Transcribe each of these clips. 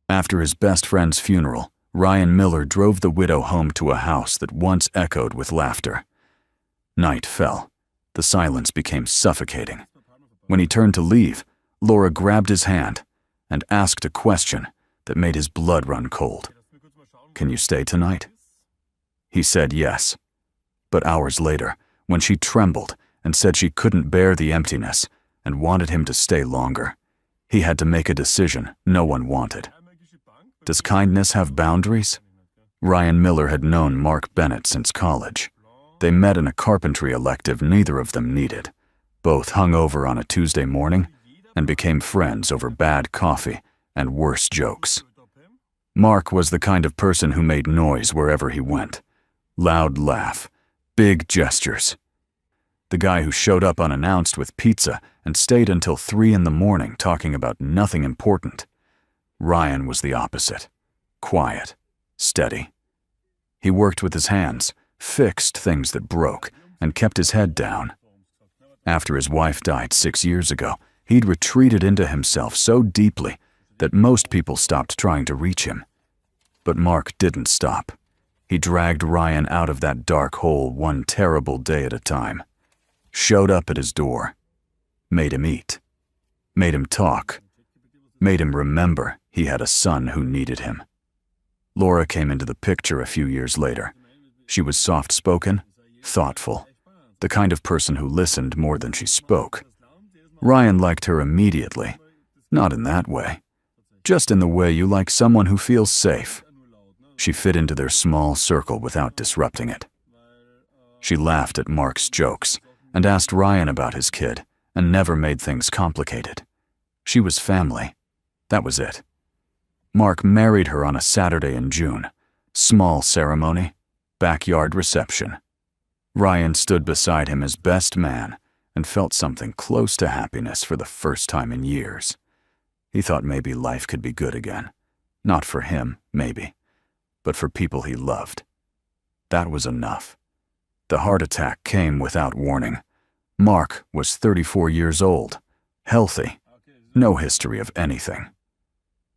After his best friend's funeral, Ryan Miller drove the widow home to a house that once echoed with laughter. Night fell. The silence became suffocating. When he turned to leave, Laura grabbed his hand and asked a question that made his blood run cold. "Can you stay tonight?" He said yes. But hours later, when she trembled and said she couldn't bear the emptiness and wanted him to stay longer, he had to make a decision no one wanted. Does kindness have boundaries? Ryan Miller had known Mark Bennett since college. They met in a carpentry elective neither of them needed. Both hung over on a Tuesday morning and became friends over bad coffee and worse jokes. Mark was the kind of person who made noise wherever he went. Loud laugh, big gestures. The guy who showed up unannounced with pizza and stayed until 3 in the morning talking about nothing important. Ryan was the opposite. Quiet, steady. He worked with his hands, fixed things that broke, and kept his head down. After his wife died 6 years ago, he'd retreated into himself so deeply that most people stopped trying to reach him. But Mark didn't stop. He dragged Ryan out of that dark hole one terrible day at a time. Showed up at his door. Made him eat. Made him talk. Made him remember he had a son who needed him. Laura came into the picture a few years later. She was soft-spoken, thoughtful, the kind of person who listened more than she spoke. Ryan liked her immediately. Not in that way. Just in the way you like someone who feels safe. She fit into their small circle without disrupting it. She laughed at Mark's jokes and asked Ryan about his kid and never made things complicated. She was family. That was it. Mark married her on a Saturday in June. Small ceremony, backyard reception. Ryan stood beside him as best man and felt something close to happiness for the first time in years. He thought maybe life could be good again. Not for him, maybe, but for people he loved. That was enough. The heart attack came without warning. Mark was 34 years old, healthy, no history of anything.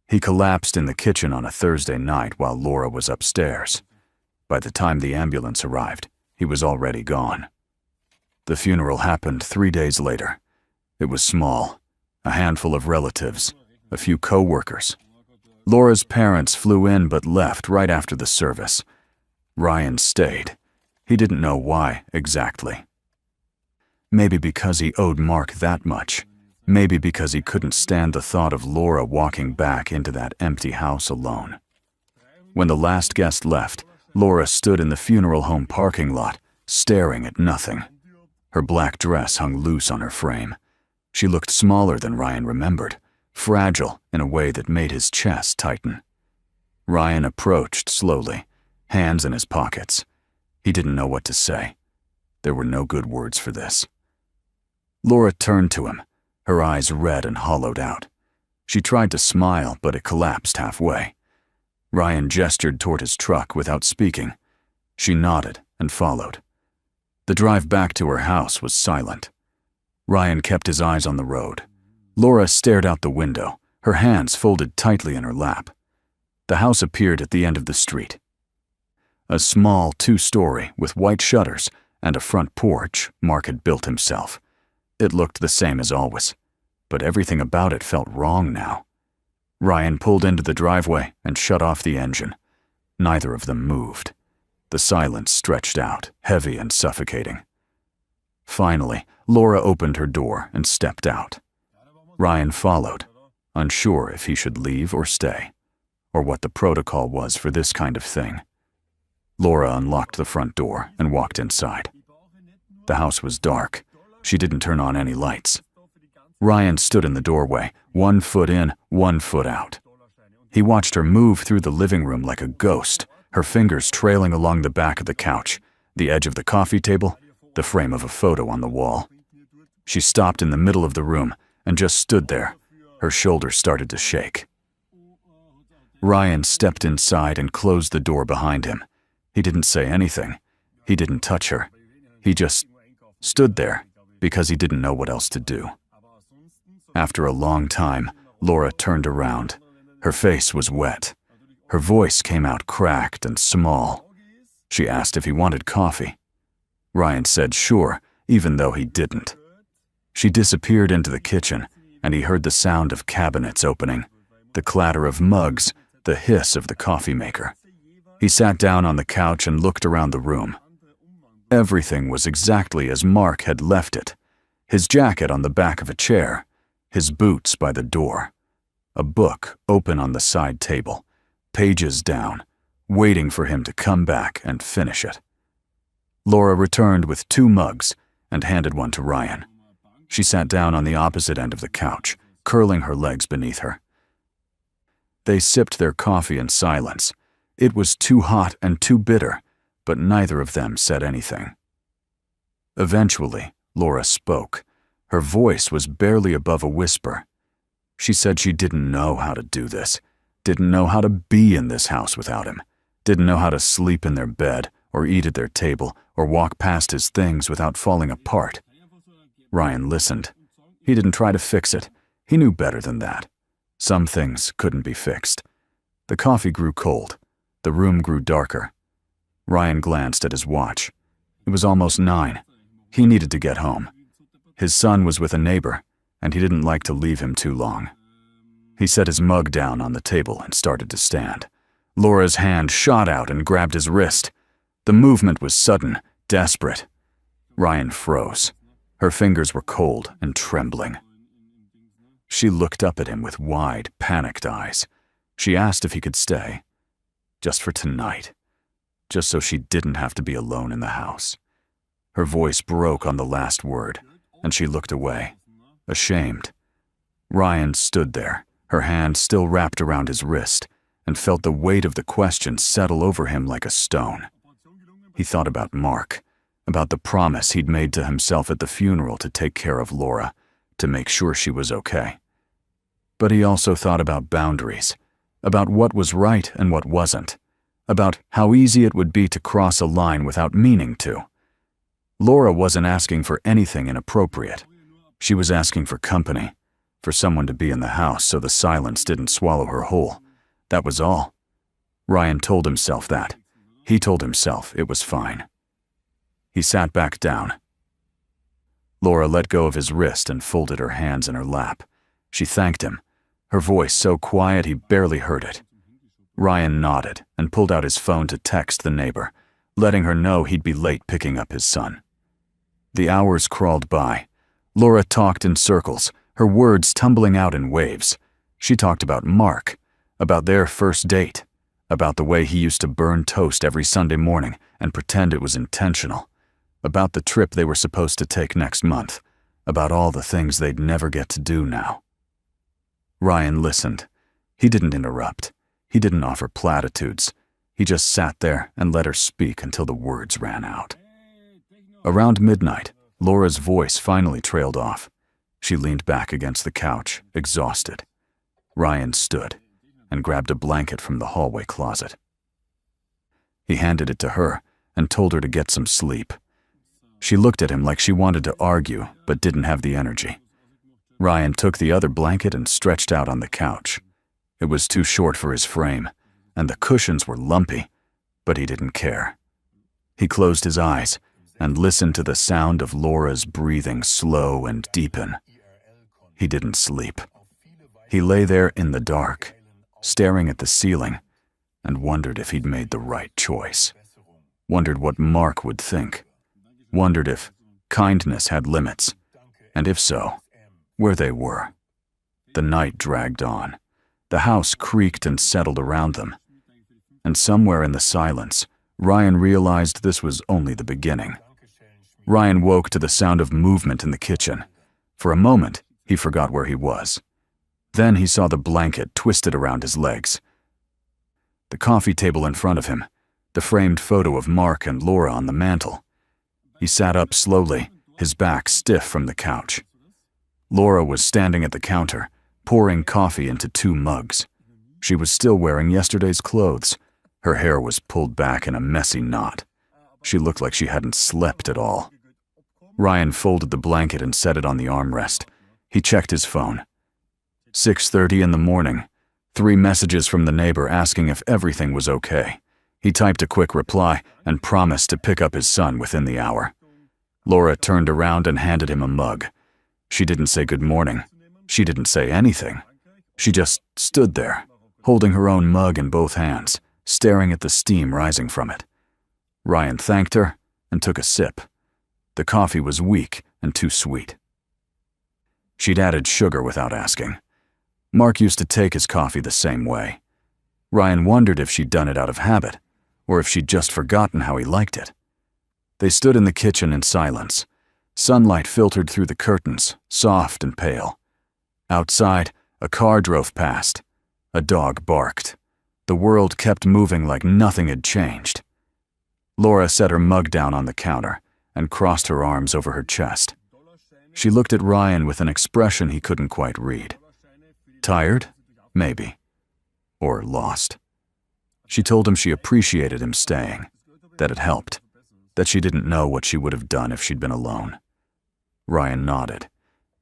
He collapsed in the kitchen on a Thursday night while Laura was upstairs. By the time the ambulance arrived, he was already gone. The funeral happened 3 days later. It was small, a handful of relatives, a few co-workers. Laura's parents flew in but left right after the service. Ryan stayed. He didn't know why exactly. Maybe because he owed Mark that much. Maybe because he couldn't stand the thought of Laura walking back into that empty house alone. When the last guest left, Laura stood in the funeral home parking lot, staring at nothing. Her black dress hung loose on her frame. She looked smaller than Ryan remembered, fragile in a way that made his chest tighten. Ryan approached slowly, hands in his pockets. He didn't know what to say. There were no good words for this. Laura turned to him, her eyes red and hollowed out. She tried to smile, but it collapsed halfway. Ryan gestured toward his truck without speaking. She nodded and followed. The drive back to her house was silent. Ryan kept his eyes on the road. Laura stared out the window, her hands folded tightly in her lap. The house appeared at the end of the street. A small 2-story with white shutters and a front porch Mark had built himself. It looked the same as always, but everything about it felt wrong now. Ryan pulled into the driveway and shut off the engine. Neither of them moved. The silence stretched out, heavy and suffocating. Finally, Laura opened her door and stepped out. Ryan followed, unsure if he should leave or stay, or what the protocol was for this kind of thing. Laura unlocked the front door and walked inside. The house was dark. She didn't turn on any lights. Ryan stood in the doorway, 1 foot in, 1 foot out. He watched her move through the living room like a ghost, her fingers trailing along the back of the couch, the edge of the coffee table, the frame of a photo on the wall. She stopped in the middle of the room and just stood there. Her shoulders started to shake. Ryan stepped inside and closed the door behind him. He didn't say anything. He didn't touch her. He just stood there because he didn't know what else to do. After a long time, Laura turned around. Her face was wet. Her voice came out cracked and small. She asked if he wanted coffee. Ryan said sure, even though he didn't. She disappeared into the kitchen, and he heard the sound of cabinets opening, the clatter of mugs, the hiss of the coffee maker. He sat down on the couch and looked around the room. Everything was exactly as Mark had left it. His jacket on the back of a chair, his boots by the door, a book open on the side table, pages down, waiting for him to come back and finish it. Laura returned with 2 mugs and handed one to Ryan. She sat down on the opposite end of the couch, curling her legs beneath her. They sipped their coffee in silence. It was too hot and too bitter, but neither of them said anything. Eventually, Laura spoke. Her voice was barely above a whisper. She said she didn't know how to do this, didn't know how to be in this house without him, didn't know how to sleep in their bed, or eat at their table, or walk past his things without falling apart. Ryan listened. He didn't try to fix it. He knew better than that. Some things couldn't be fixed. The coffee grew cold. The room grew darker. Ryan glanced at his watch. It was almost 9. He needed to get home. His son was with a neighbor, and he didn't like to leave him too long. He set his mug down on the table and started to stand. Laura's hand shot out and grabbed his wrist. The movement was sudden, desperate. Ryan froze. Her fingers were cold and trembling. She looked up at him with wide, panicked eyes. She asked if he could stay. Just for tonight. Just so she didn't have to be alone in the house. Her voice broke on the last word, and she looked away, ashamed. Ryan stood there, her hand still wrapped around his wrist, and felt the weight of the question settle over him like a stone. He thought about Mark, about the promise he'd made to himself at the funeral to take care of Laura, to make sure she was okay. But he also thought about boundaries, about what was right and what wasn't, about how easy it would be to cross a line without meaning to. Laura wasn't asking for anything inappropriate. She was asking for company, for someone to be in the house so the silence didn't swallow her whole. That was all. Ryan told himself that. He told himself it was fine. He sat back down. Laura let go of his wrist and folded her hands in her lap. She thanked him, her voice so quiet he barely heard it. Ryan nodded and pulled out his phone to text the neighbor, letting her know he'd be late picking up his son. The hours crawled by. Laura talked in circles, her words tumbling out in waves. She talked about Mark, about their first date, about the way he used to burn toast every Sunday morning and pretend it was intentional, about the trip they were supposed to take next month, about all the things they'd never get to do now. Ryan listened. He didn't interrupt. He didn't offer platitudes. He just sat there and let her speak until the words ran out. Around midnight, Laura's voice finally trailed off. She leaned back against the couch, exhausted. Ryan stood and grabbed a blanket from the hallway closet. He handed it to her and told her to get some sleep. She looked at him like she wanted to argue, but didn't have the energy. Ryan took the other blanket and stretched out on the couch. It was too short for his frame, and the cushions were lumpy, but he didn't care. He closed his eyes and listened to the sound of Laura's breathing slow and deepen. He didn't sleep. He lay there in the dark, staring at the ceiling, and wondered if he'd made the right choice. Wondered what Mark would think. Wondered if kindness had limits, and if so, where they were. The night dragged on. The house creaked and settled around them. And somewhere in the silence, Ryan realized this was only the beginning. Ryan woke to the sound of movement in the kitchen. For a moment, he forgot where he was. Then he saw the blanket twisted around his legs. The coffee table in front of him, the framed photo of Mark and Laura on the mantel. He sat up slowly, his back stiff from the couch. Laura was standing at the counter, pouring coffee into 2 mugs. She was still wearing yesterday's clothes. Her hair was pulled back in a messy knot. She looked like she hadn't slept at all. Ryan folded the blanket and set it on the armrest. He checked his phone. 6:30 in the morning. 3 messages from the neighbor asking if everything was okay. He typed a quick reply and promised to pick up his son within the hour. Laura turned around and handed him a mug. She didn't say good morning. She didn't say anything. She just stood there, holding her own mug in both hands, staring at the steam rising from it. Ryan thanked her and took a sip. The coffee was weak and too sweet. She'd added sugar without asking. Mark used to take his coffee the same way. Ryan wondered if she'd done it out of habit, or if she'd just forgotten how he liked it. They stood in the kitchen in silence. Sunlight filtered through the curtains, soft and pale. Outside, a car drove past. A dog barked. The world kept moving like nothing had changed. Laura set her mug down on the counter and crossed her arms over her chest. She looked at Ryan with an expression he couldn't quite read. Tired? Maybe. Or lost. She told him she appreciated him staying, that it helped, that she didn't know what she would have done if she'd been alone. Ryan nodded.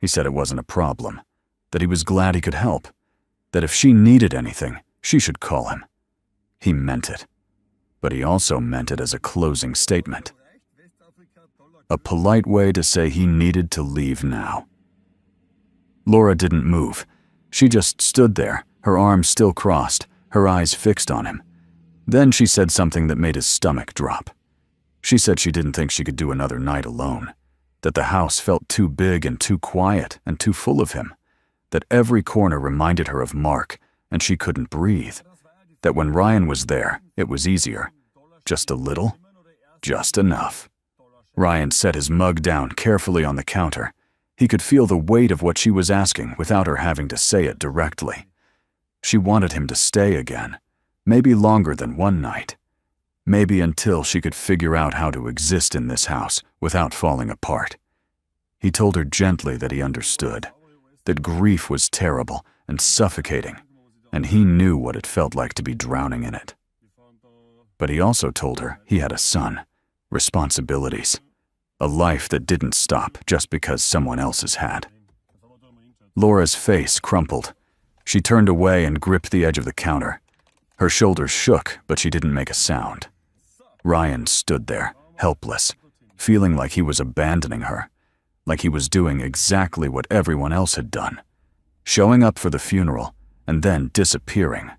He said it wasn't a problem, that he was glad he could help, that if she needed anything, she should call him. He meant it, but he also meant it as a closing statement. A polite way to say he needed to leave now. Laura didn't move. She just stood there, her arms still crossed, her eyes fixed on him. Then she said something that made his stomach drop. She said she didn't think she could do another night alone, that the house felt too big and too quiet and too full of him, that every corner reminded her of Mark and she couldn't breathe, that when Ryan was there, it was easier. Just a little, just enough. Ryan set his mug down carefully on the counter. He could feel the weight of what she was asking without her having to say it directly. She wanted him to stay again, maybe longer than one night. Maybe until she could figure out how to exist in this house without falling apart. He told her gently that he understood, that grief was terrible and suffocating, and he knew what it felt like to be drowning in it. But he also told her he had a son, responsibilities, a life that didn't stop just because someone else's had. Laura's face crumpled. She turned away and gripped the edge of the counter. Her shoulders shook, but she didn't make a sound. Ryan stood there, helpless, feeling like he was abandoning her, like he was doing exactly what everyone else had done, showing up for the funeral and then disappearing.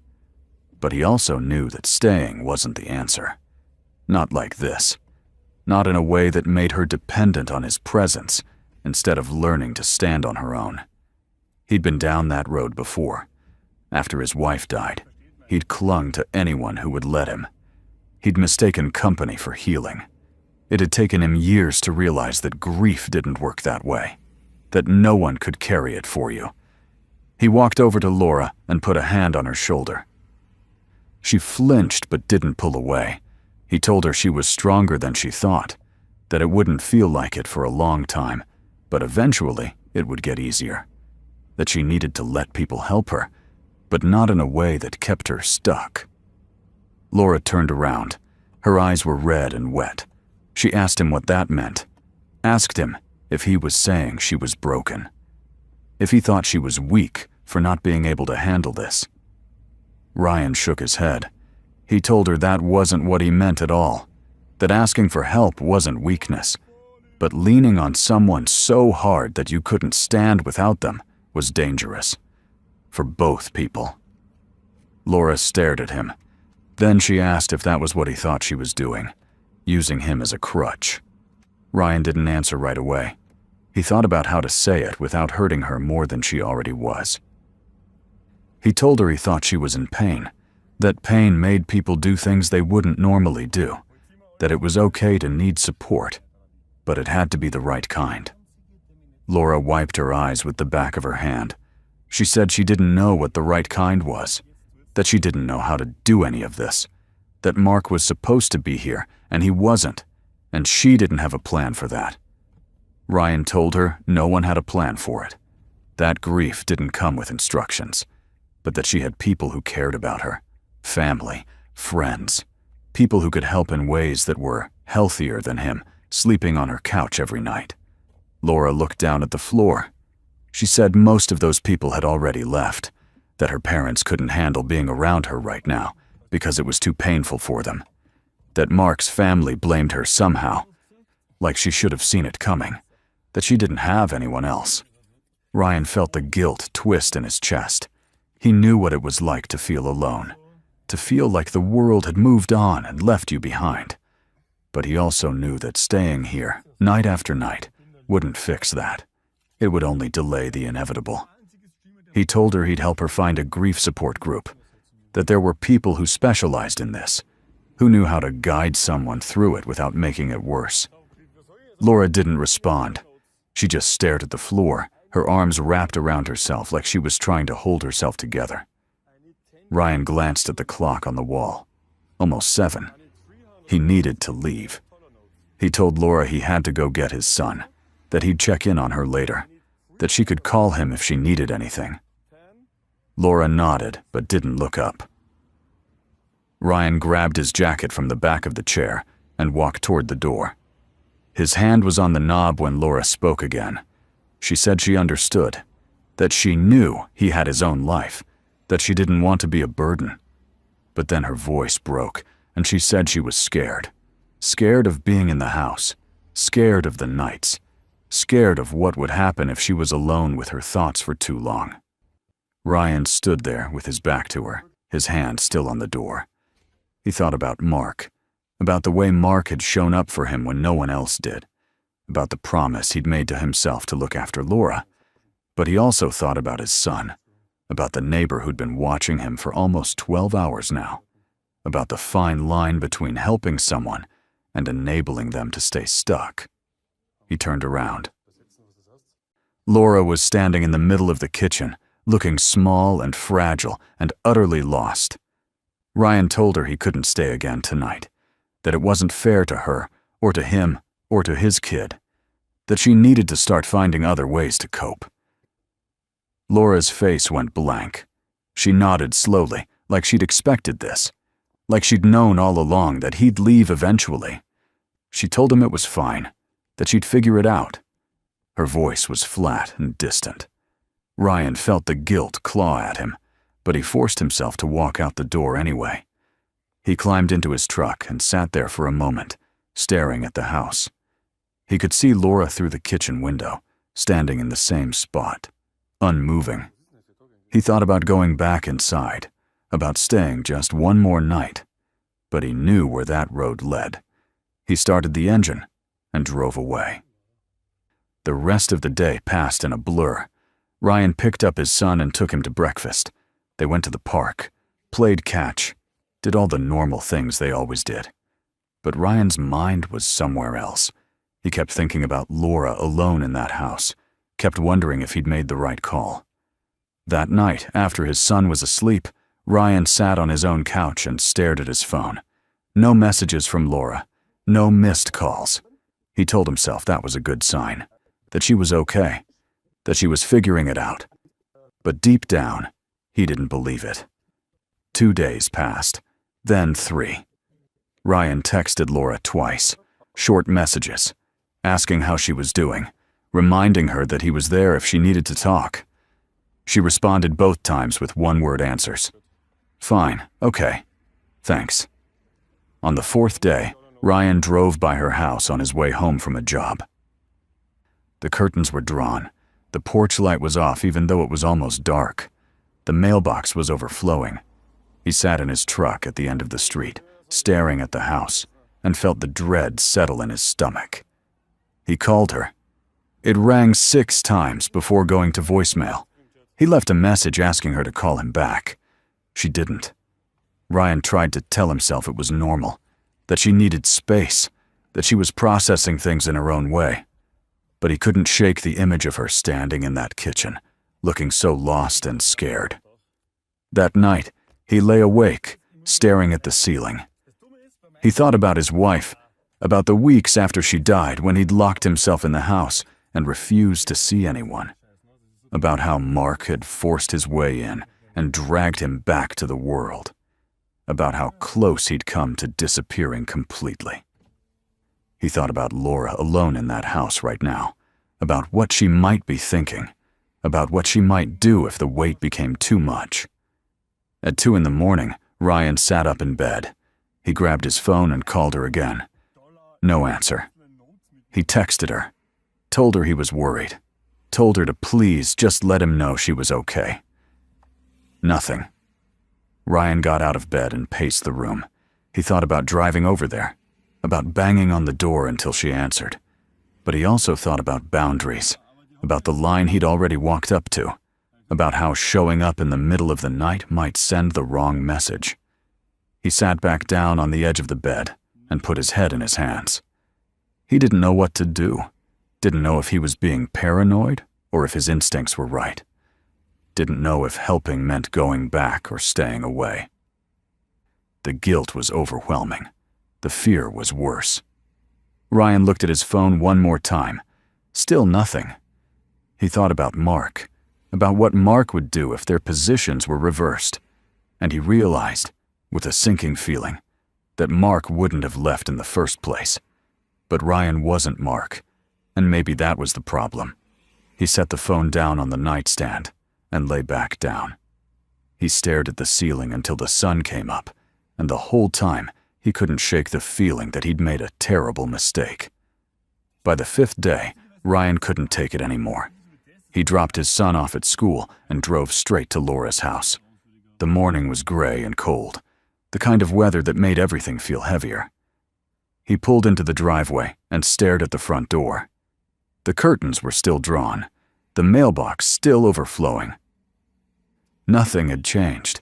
But he also knew that staying wasn't the answer. Not like this. Not in a way that made her dependent on his presence instead of learning to stand on her own. He'd been down that road before. After his wife died, he'd clung to anyone who would let him. He'd mistaken company for healing. It had taken him years to realize that grief didn't work that way, that no one could carry it for you. He walked over to Laura and put a hand on her shoulder. She flinched but didn't pull away. He told her she was stronger than she thought, that it wouldn't feel like it for a long time, but eventually it would get easier, that she needed to let people help her, but not in a way that kept her stuck. Laura turned around. Her eyes were red and wet. She asked him what that meant, asked him if he was saying she was broken, if he thought she was weak for not being able to handle this. Ryan shook his head. He told her that wasn't what he meant at all, that asking for help wasn't weakness, but leaning on someone so hard that you couldn't stand without them was dangerous, for both people. Laura stared at him. Then she asked if that was what he thought she was doing, using him as a crutch. Ryan didn't answer right away. He thought about how to say it without hurting her more than she already was. He told her he thought she was in pain, that pain made people do things they wouldn't normally do, that it was okay to need support, but it had to be the right kind. Laura wiped her eyes with the back of her hand. She said she didn't know what the right kind was, that she didn't know how to do any of this, that Mark was supposed to be here and he wasn't, and she didn't have a plan for that. Ryan told her no one had a plan for it. That grief didn't come with instructions, but that she had people who cared about her, family, friends, people who could help in ways that were healthier than him, sleeping on her couch every night. Laura looked down at the floor. She said most of those people had already left, that her parents couldn't handle being around her right now because it was too painful for them, that Mark's family blamed her somehow, like she should have seen it coming, that she didn't have anyone else. Ryan felt the guilt twist in his chest. He knew what it was like to feel alone, to feel like the world had moved on and left you behind. But he also knew that staying here, night after night, wouldn't fix that. It would only delay the inevitable. He told her he'd help her find a grief support group, that there were people who specialized in this, who knew how to guide someone through it without making it worse. Laura didn't respond. She just stared at the floor, her arms wrapped around herself like she was trying to hold herself together. Ryan glanced at the clock on the wall. Almost 7. He needed to leave. He told Laura he had to go get his son, that he'd check in on her later, that she could call him if she needed anything. Laura nodded, but didn't look up. Ryan grabbed his jacket from the back of the chair and walked toward the door. His hand was on the knob when Laura spoke again. She said she understood, that she knew he had his own life, that she didn't want to be a burden. But then her voice broke, and she said she was scared. Scared of being in the house, scared of the nights, scared of what would happen if she was alone with her thoughts for too long. Ryan stood there with his back to her, his hand still on the door. He thought about Mark, about the way Mark had shown up for him when no one else did, about the promise he'd made to himself to look after Laura. But he also thought about his son, about the neighbor who'd been watching him for almost 12 hours now, about the fine line between helping someone and enabling them to stay stuck. He turned around. Laura was standing in the middle of the kitchen, looking small and fragile and utterly lost. Ryan told her he couldn't stay again tonight, that it wasn't fair to her, or to him, or to his kid, that she needed to start finding other ways to cope. Laura's face went blank. She nodded slowly, like she'd expected this, like she'd known all along that he'd leave eventually. She told him it was fine, that she'd figure it out. Her voice was flat and distant. Ryan felt the guilt claw at him, but he forced himself to walk out the door anyway. He climbed into his truck and sat there for a moment, staring at the house. He could see Laura through the kitchen window, standing in the same spot, unmoving. He thought about going back inside, about staying just one more night, but he knew where that road led. He started the engine and drove away. The rest of the day passed in a blur. Ryan picked up his son and took him to breakfast. They went to the park, played catch, did all the normal things they always did. But Ryan's mind was somewhere else. He kept thinking about Laura alone in that house, kept wondering if he'd made the right call. That night, after his son was asleep, Ryan sat on his own couch and stared at his phone. No messages from Laura, no missed calls. He told himself that was a good sign, that she was okay, that she was figuring it out. But deep down, he didn't believe it. 2 days passed, then 3. Ryan texted Laura twice, short messages, asking how she was doing, reminding her that he was there if she needed to talk. She responded both times with one-word answers. Fine, okay, thanks. On the 4th day, Ryan drove by her house on his way home from a job. The curtains were drawn. The porch light was off even though it was almost dark. The mailbox was overflowing. He sat in his truck at the end of the street, staring at the house, and felt the dread settle in his stomach. He called her. It rang 6 times before going to voicemail. He left a message asking her to call him back. She didn't. Ryan tried to tell himself it was normal, that she needed space, that she was processing things in her own way. But he couldn't shake the image of her standing in that kitchen, looking so lost and scared. That night, he lay awake, staring at the ceiling. He thought about his wife, about the weeks after she died when he'd locked himself in the house and refused to see anyone, about how Mark had forced his way in and dragged him back to the world, about how close he'd come to disappearing completely. He thought about Laura alone in that house right now, about what she might be thinking, about what she might do if the weight became too much. At 2 in the morning, Ryan sat up in bed. He grabbed his phone and called her again. No answer. He texted her, told her he was worried, told her to please just let him know she was okay. Nothing. Ryan got out of bed and paced the room. He thought about driving over there, about banging on the door until she answered. But he also thought about boundaries, about the line he'd already walked up to, about how showing up in the middle of the night might send the wrong message. He sat back down on the edge of the bed and put his head in his hands. He didn't know what to do, didn't know if he was being paranoid or if his instincts were right. Didn't know if helping meant going back or staying away. The guilt was overwhelming. The fear was worse. Ryan looked at his phone one more time. Still nothing. He thought about Mark, about what Mark would do if their positions were reversed, and he realized, with a sinking feeling, that Mark wouldn't have left in the first place. But Ryan wasn't Mark, and maybe that was the problem. He set the phone down on the nightstand and lay back down. He stared at the ceiling until the sun came up, and the whole time he couldn't shake the feeling that he'd made a terrible mistake. By the 5th day, Ryan couldn't take it anymore. He dropped his son off at school and drove straight to Laura's house. The morning was gray and cold, the kind of weather that made everything feel heavier. He pulled into the driveway and stared at the front door. The curtains were still drawn, the mailbox still overflowing. Nothing had changed.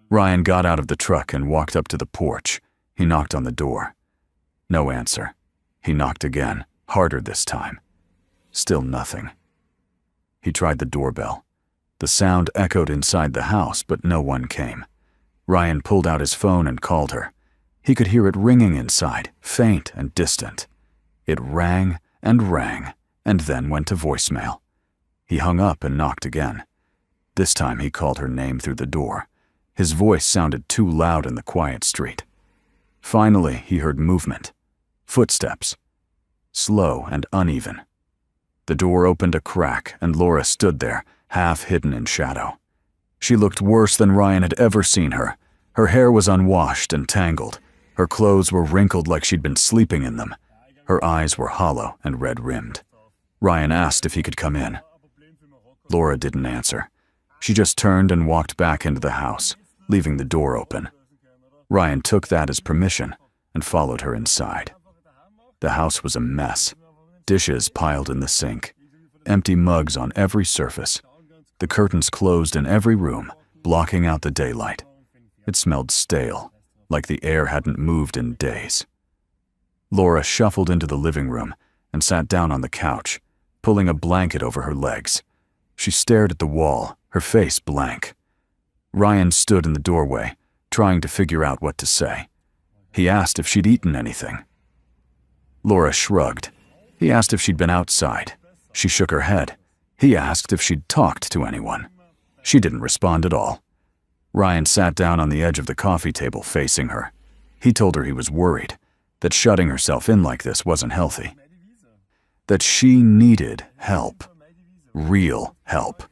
Ryan got out of the truck and walked up to the porch. He knocked on the door. No answer. He knocked again, harder this time. Still nothing. He tried the doorbell. The sound echoed inside the house, but no one came. Ryan pulled out his phone and called her. He could hear it ringing inside, faint and distant. It rang, and then went to voicemail. He hung up and knocked again. This time he called her name through the door. His voice sounded too loud in the quiet street. Finally, he heard movement. Footsteps. Slow and uneven. The door opened a crack, and Laura stood there, half hidden in shadow. She looked worse than Ryan had ever seen her. Her hair was unwashed and tangled. Her clothes were wrinkled like she'd been sleeping in them. Her eyes were hollow and red-rimmed. Ryan asked if he could come in. Laura didn't answer. She just turned and walked back into the house, leaving the door open. Ryan took that as permission and followed her inside. The house was a mess. Dishes piled in the sink, empty mugs on every surface. The curtains closed in every room, blocking out the daylight. It smelled stale, like the air hadn't moved in days. Laura shuffled into the living room and sat down on the couch, pulling a blanket over her legs. She stared at the wall, her face blank. Ryan stood in the doorway, trying to figure out what to say. He asked if she'd eaten anything. Laura shrugged. He asked if she'd been outside. She shook her head. He asked if she'd talked to anyone. She didn't respond at all. Ryan sat down on the edge of the coffee table facing her. He told her he was worried, that shutting herself in like this wasn't healthy. That she needed help. Real help.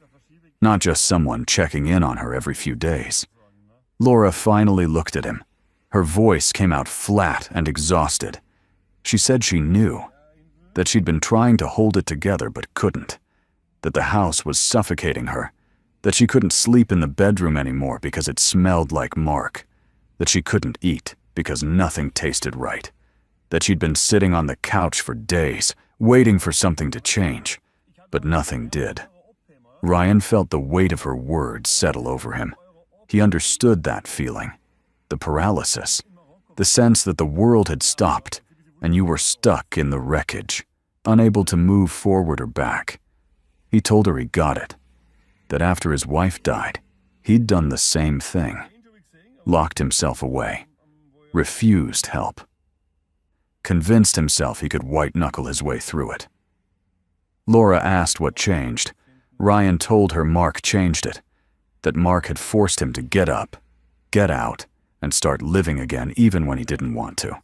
Not just someone checking in on her every few days. Laura finally looked at him. Her voice came out flat and exhausted. She said she knew. That she'd been trying to hold it together but couldn't. That the house was suffocating her. That she couldn't sleep in the bedroom anymore because it smelled like Mark. That she couldn't eat because nothing tasted right. That she'd been sitting on the couch for days, waiting for something to change, but nothing did. Ryan felt the weight of her words settle over him. He understood that feeling. The paralysis. The sense that the world had stopped, and you were stuck in the wreckage, unable to move forward or back. He told her he got it, that after his wife died, he'd done the same thing, locked himself away, refused help, convinced himself he could white-knuckle his way through it. Laura asked what changed. Ryan told her Mark changed it, that Mark had forced him to get up, get out, and start living again even when he didn't want to.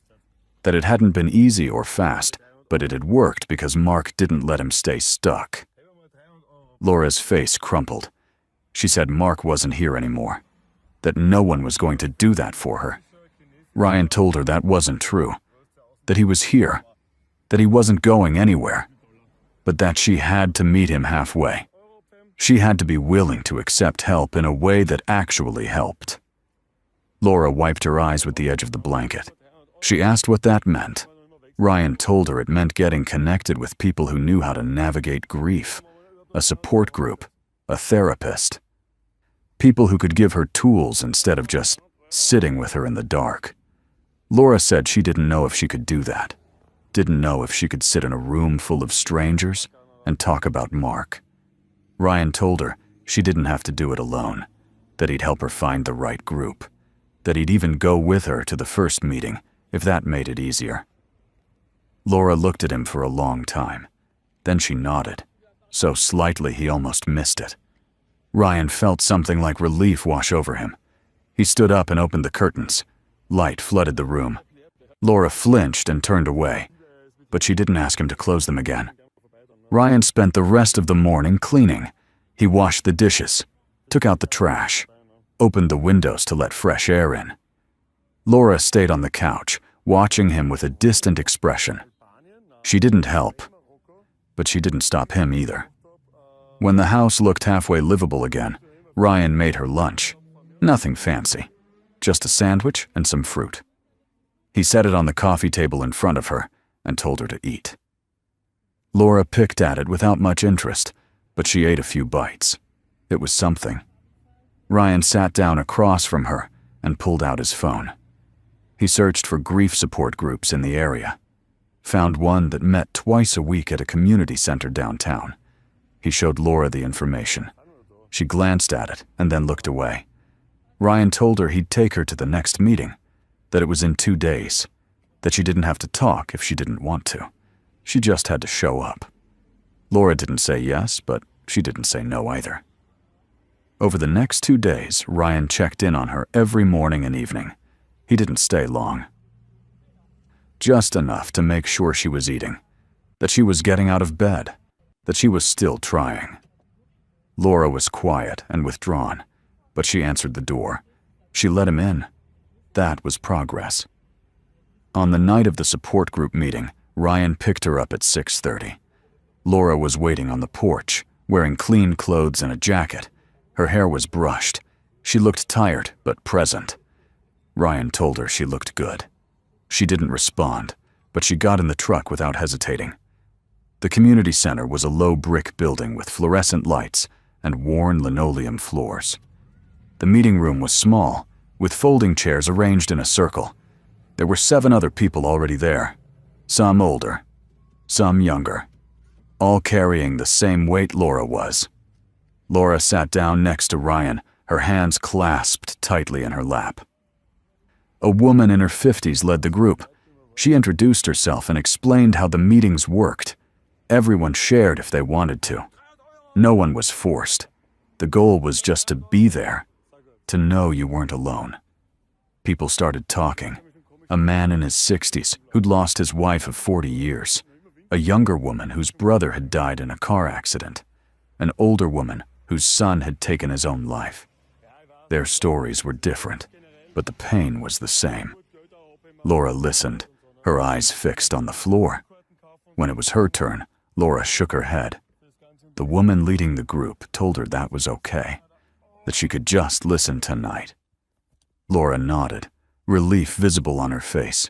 That it hadn't been easy or fast, but it had worked because Mark didn't let him stay stuck. Laura's face crumpled. She said Mark wasn't here anymore, that no one was going to do that for her. Ryan told her that wasn't true, that he was here, that he wasn't going anywhere, but that she had to meet him halfway. She had to be willing to accept help in a way that actually helped. Laura wiped her eyes with the edge of the blanket. She asked what that meant. Ryan told her it meant getting connected with people who knew how to navigate grief, a support group, a therapist. People who could give her tools instead of just sitting with her in the dark. Laura said she didn't know if she could do that. Didn't know if she could sit in a room full of strangers and talk about Mark. Ryan told her she didn't have to do it alone, that he'd help her find the right group, that he'd even go with her to the first meeting if that made it easier. Laura looked at him for a long time. Then she nodded, so slightly he almost missed it. Ryan felt something like relief wash over him. He stood up and opened the curtains. Light flooded the room. Laura flinched and turned away, but she didn't ask him to close them again. Ryan spent the rest of the morning cleaning. He washed the dishes, took out the trash, opened the windows to let fresh air in. Laura stayed on the couch, watching him with a distant expression. She didn't help, but she didn't stop him either. When the house looked halfway livable again, Ryan made her lunch. Nothing fancy, just a sandwich and some fruit. He set it on the coffee table in front of her and told her to eat. Laura picked at it without much interest, but she ate a few bites. It was something. Ryan sat down across from her and pulled out his phone. He searched for grief support groups in the area, found one that met twice a week at a community center downtown. He showed Laura the information. She glanced at it and then looked away. Ryan told her he'd take her to the next meeting, that it was in 2 days, that she didn't have to talk if she didn't want to. She just had to show up. Laura didn't say yes, but she didn't say no either. Over the next 2 days, Ryan checked in on her every morning and evening. He didn't stay long. Just enough to make sure she was eating, that she was getting out of bed, that she was still trying. Laura was quiet and withdrawn, but she answered the door. She let him in. That was progress. On the night of the support group meeting, Ryan picked her up at 6:30. Laura was waiting on the porch, wearing clean clothes and a jacket. Her hair was brushed. She looked tired, but present. Ryan told her she looked good. She didn't respond, but she got in the truck without hesitating. The community center was a low brick building with fluorescent lights and worn linoleum floors. The meeting room was small, with folding chairs arranged in a circle. There were 7 other people already there, some older, some younger, all carrying the same weight Laura was. Laura sat down next to Ryan, her hands clasped tightly in her lap. A woman in her 50s led the group. She introduced herself and explained how the meetings worked. Everyone shared if they wanted to. No one was forced. The goal was just to be there, to know you weren't alone. People started talking. A man in his 60s who'd lost his wife of 40 years. A younger woman whose brother had died in a car accident. An older woman whose son had taken his own life. Their stories were different, but the pain was the same. Laura listened, her eyes fixed on the floor. When it was her turn, Laura shook her head. The woman leading the group told her that was okay, that she could just listen tonight. Laura nodded, relief visible on her face.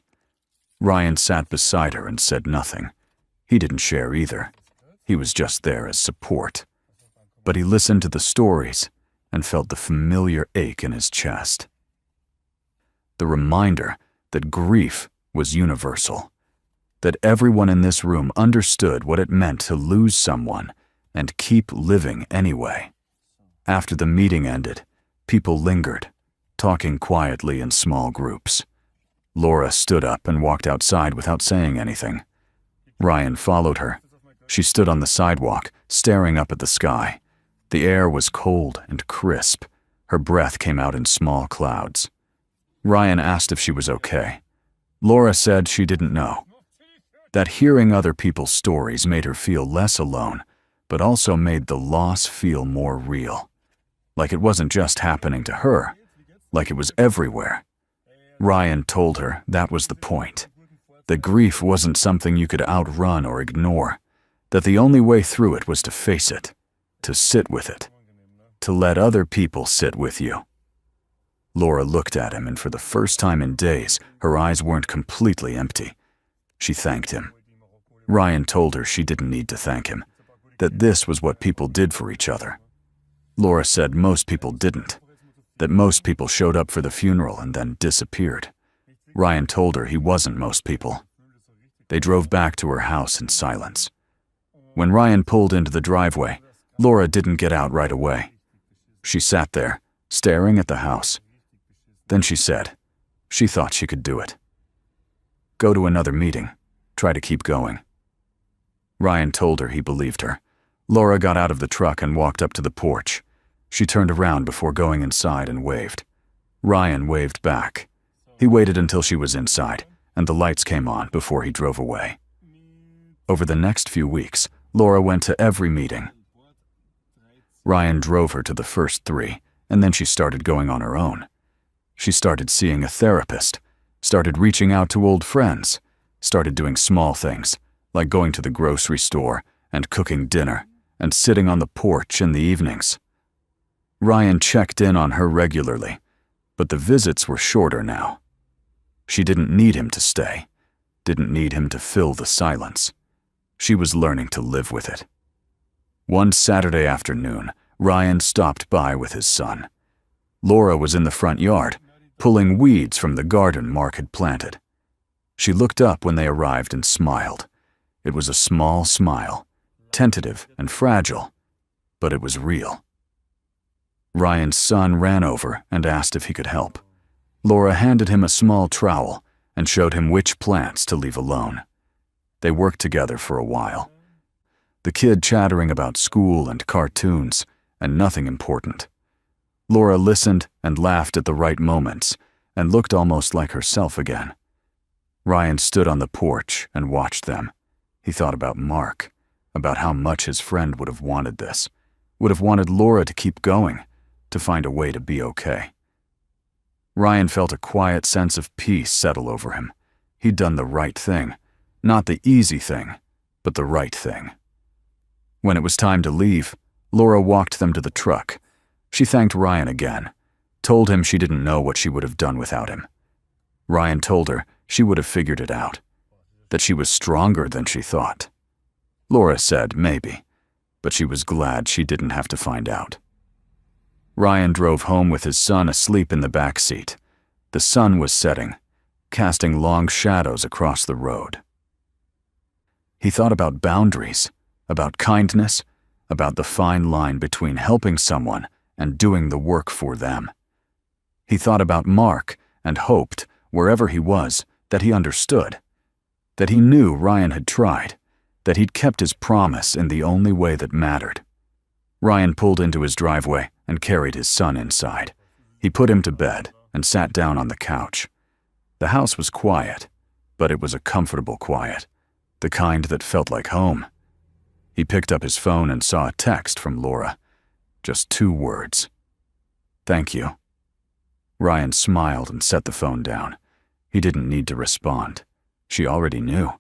Ryan sat beside her and said nothing. He didn't share either. He was just there as support. But he listened to the stories and felt the familiar ache in his chest. The reminder that grief was universal, that everyone in this room understood what it meant to lose someone and keep living anyway. After the meeting ended, people lingered, talking quietly in small groups. Laura stood up and walked outside without saying anything. Ryan followed her. She stood on the sidewalk, staring up at the sky. The air was cold and crisp. Her breath came out in small clouds. Ryan asked if she was okay. Laura said she didn't know. That hearing other people's stories made her feel less alone, but also made the loss feel more real. Like it wasn't just happening to her, like it was everywhere. Ryan told her that was the point. That grief wasn't something you could outrun or ignore, that the only way through it was to face it, to sit with it, to let other people sit with you. Laura looked at him, and for the first time in days, her eyes weren't completely empty. She thanked him. Ryan told her she didn't need to thank him, that this was what people did for each other. Laura said most people didn't, that most people showed up for the funeral and then disappeared. Ryan told her he wasn't most people. They drove back to her house in silence. When Ryan pulled into the driveway, Laura didn't get out right away. She sat there, staring at the house. Then she said she thought she could do it. Go to another meeting. Try to keep going. Ryan told her he believed her. Laura got out of the truck and walked up to the porch. She turned around before going inside and waved. Ryan waved back. He waited until she was inside, and the lights came on before he drove away. Over the next few weeks, Laura went to every meeting. Ryan drove her to the first 3, and then she started going on her own. She started seeing a therapist, started reaching out to old friends, started doing small things, like going to the grocery store and cooking dinner and sitting on the porch in the evenings. Ryan checked in on her regularly, but the visits were shorter now. She didn't need him to stay, didn't need him to fill the silence. She was learning to live with it. One Saturday afternoon, Ryan stopped by with his son. Laura was in the front yard, pulling weeds from the garden Mark had planted. She looked up when they arrived and smiled. It was a small smile, tentative and fragile, but it was real. Ryan's son ran over and asked if he could help. Laura handed him a small trowel and showed him which plants to leave alone. They worked together for a while, the kid chattering about school and cartoons and nothing important. Laura listened and laughed at the right moments and looked almost like herself again. Ryan stood on the porch and watched them. He thought about Mark, about how much his friend would have wanted this, would have wanted Laura to keep going, to find a way to be okay. Ryan felt a quiet sense of peace settle over him. He'd done the right thing, not the easy thing, but the right thing. When it was time to leave, Laura walked them to the truck. She thanked Ryan again, told him she didn't know what she would have done without him. Ryan told her she would have figured it out, that she was stronger than she thought. Laura said maybe, but she was glad she didn't have to find out. Ryan drove home with his son asleep in the back seat. The sun was setting, casting long shadows across the road. He thought about boundaries, about kindness, about the fine line between helping someone and doing the work for them. He thought about Mark and hoped, wherever he was, that he understood, that he knew Ryan had tried, that he'd kept his promise in the only way that mattered. Ryan pulled into his driveway and carried his son inside. He put him to bed and sat down on the couch. The house was quiet, but it was a comfortable quiet, the kind that felt like home. He picked up his phone and saw a text from Laura. Just 2 words. "Thank you." Ryan smiled and set the phone down. He didn't need to respond. She already knew.